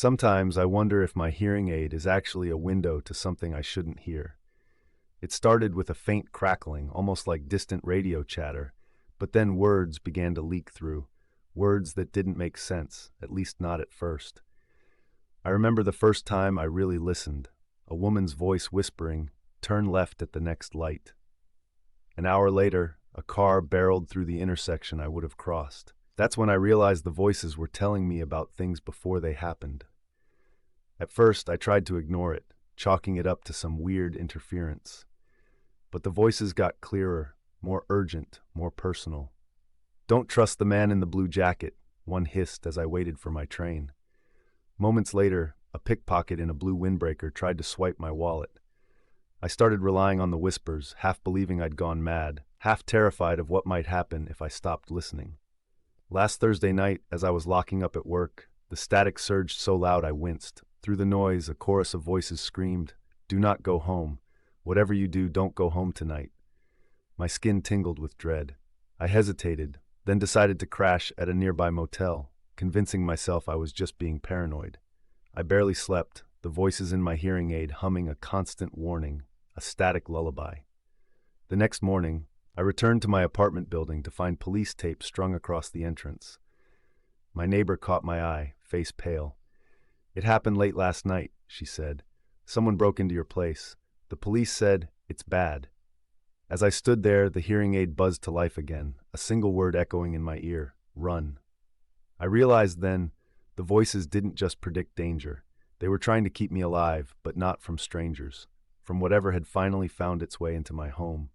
Sometimes I wonder if my hearing aid is actually a window to something I shouldn't hear. It started with a faint crackling, almost like distant radio chatter, but then words began to leak through, words that didn't make sense, at least not at first. I remember the first time I really listened, a woman's voice whispering, "Turn left at the next light." An hour later, a car barreled through the intersection I would have crossed. That's when I realized the voices were telling me about things before they happened. At first, I tried to ignore it, chalking it up to some weird interference. But the voices got clearer, more urgent, more personal. "Don't trust the man in the blue jacket," one hissed as I waited for my train. Moments later, a pickpocket in a blue windbreaker tried to swipe my wallet. I started relying on the whispers, half believing I'd gone mad, half terrified of what might happen if I stopped listening. Last Thursday night, as I was locking up at work, the static surged so loud I winced. Through the noise, a chorus of voices screamed, "Do not go home. Whatever you do, don't go home tonight." My skin tingled with dread. I hesitated, then decided to crash at a nearby motel, convincing myself I was just being paranoid. I barely slept, the voices in my hearing aid humming a constant warning, a static lullaby. The next morning, I returned to my apartment building to find police tape strung across the entrance. My neighbor caught my eye, face pale. "It happened late last night," she said. "Someone broke into your place. The police said, it's bad." As I stood there, the hearing aid buzzed to life again, a single word echoing in my ear, "Run." I realized then, the voices didn't just predict danger. They were trying to keep me alive, but not from strangers, from whatever had finally found its way into my home.